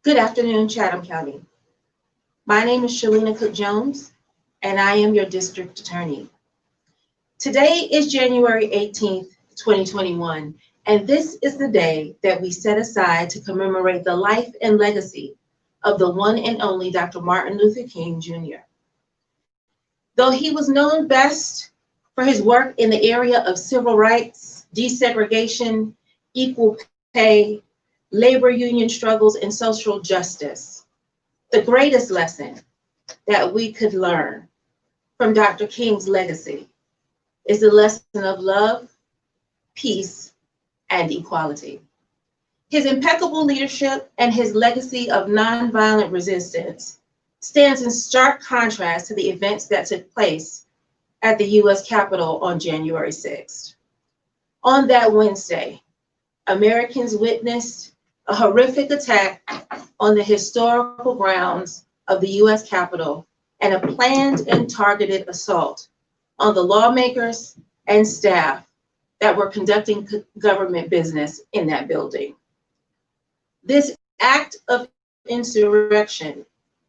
Good afternoon, Chatham County. My name is Shalena Cook-Jones, and I am your district attorney. Today is January 18th, 2021, and this is the day that we set aside to commemorate the life and legacy of the one and only Dr. Martin Luther King, Jr. Though he was known best for his work in the area of civil rights, desegregation, equal pay, labor union struggles, and social justice, the greatest lesson that we could learn from Dr. King's legacy is the lesson of love, peace, and equality. His impeccable leadership and his legacy of nonviolent resistance stands in stark contrast to the events that took place at the U.S. Capitol on January 6th. On that Wednesday, Americans witnessed a horrific attack on the historical grounds of the U.S. Capitol and a planned and targeted assault on the lawmakers and staff that were conducting government business in that building. This act of insurrection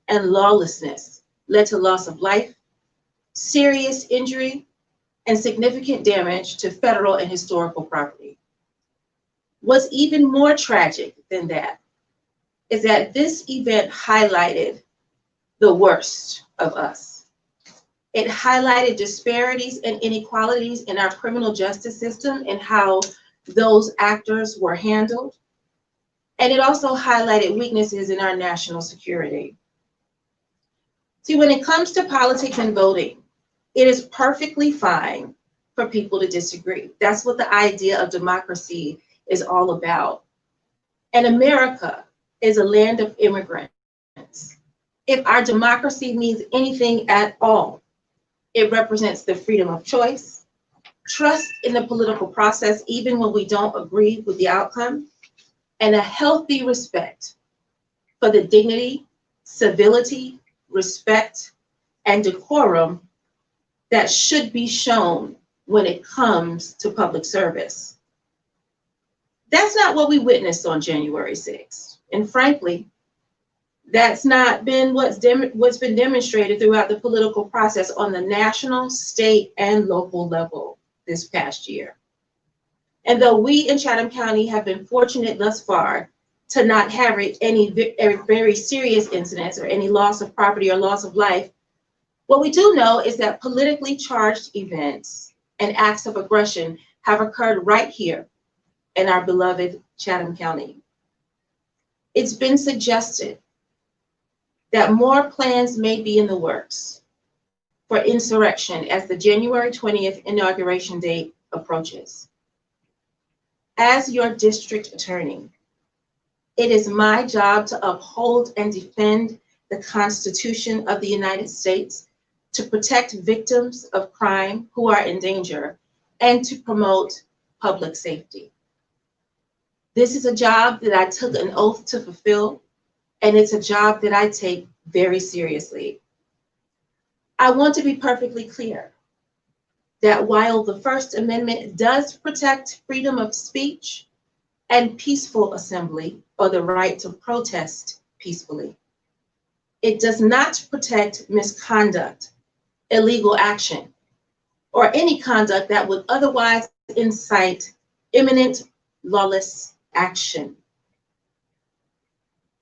and lawlessness led to loss of life, serious injury, and significant damage to federal and historical property. What's even more tragic than that is that this event highlighted the worst of us. It highlighted disparities and inequalities in our criminal justice system and how those actors were handled. And it also highlighted weaknesses in our national security. See, when it comes to politics and voting, it is perfectly fine for people to disagree. That's what the idea of democracy is all about. And America is a land of immigrants. If our democracy means anything at all, it represents the freedom of choice, trust in the political process, even when we don't agree with the outcome, and a healthy respect for the dignity, civility, respect, and decorum that should be shown when it comes to public service. That's not what we witnessed on January 6th. And frankly, that's not been what's been demonstrated throughout the political process on the national, state, and local level this past year. And though we in Chatham County have been fortunate thus far to not have any very serious incidents or any loss of property or loss of life, what we do know is that politically charged events and acts of aggression have occurred right here in our beloved Chatham County. It's been suggested that more plans may be in the works for insurrection as the January 20th inauguration date approaches. As your district attorney, it is my job to uphold and defend the Constitution of the United States, to protect victims of crime who are in danger, and to promote public safety. This is a job that I took an oath to fulfill, and it's a job that I take very seriously. I want to be perfectly clear that while the First Amendment does protect freedom of speech and peaceful assembly, or the right to protest peacefully, it does not protect misconduct, illegal action, or any conduct that would otherwise incite imminent lawless action.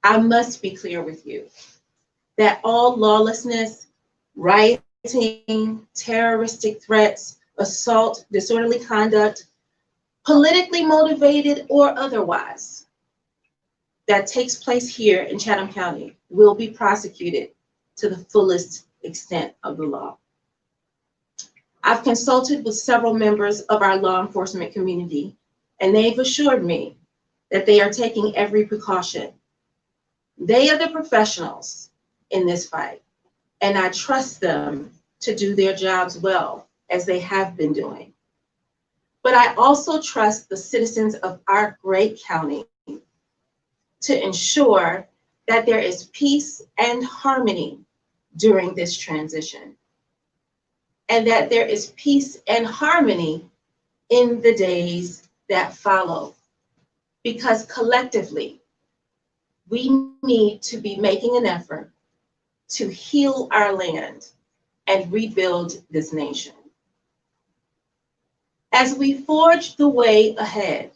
I must be clear with you that all lawlessness, rioting, terroristic threats, assault, disorderly conduct, politically motivated or otherwise, that takes place here in Chatham County will be prosecuted to the fullest extent of the law. I've consulted with several members of our law enforcement community, and they've assured me that they are taking every precaution. They are the professionals in this fight, and I trust them to do their jobs well, as they have been doing. But I also trust the citizens of our great county to ensure that there is peace and harmony during this transition, and that there is peace and harmony in the days that follow. Because collectively, we need to be making an effort to heal our land and rebuild this nation. As we forge the way ahead,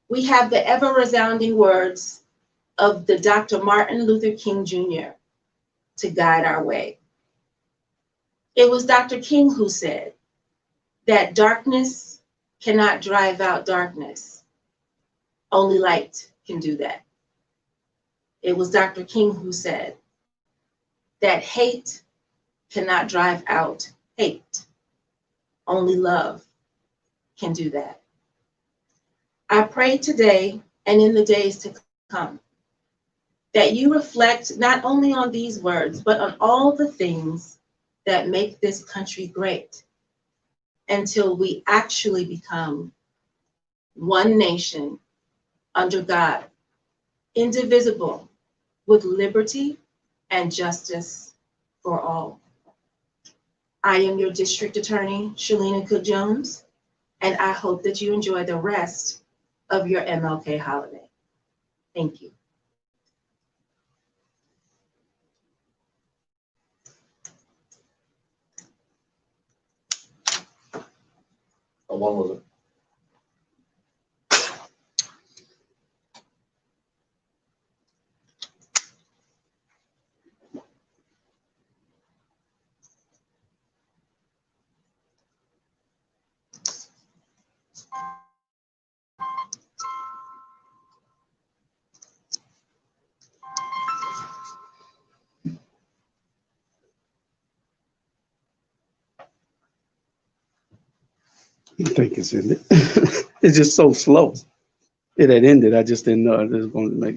we have the ever-resounding words of the Dr. Martin Luther King Jr. to guide our way. It was Dr. King who said that darkness cannot drive out darkness. Only light can do that. It was Dr. King who said that hate cannot drive out hate. Only love can do that. I pray today and in the days to come that you reflect not only on these words, but on all the things that make this country great until we actually become one nation under God, indivisible, with liberty and justice for all. I am your district attorney, Shalena Cook-Jones, and I hope that you enjoy the rest of your MLK holiday. Thank you. How long was it? I think it's in it. It's just so slow. It had ended. I just didn't know. I just wanted to make sure.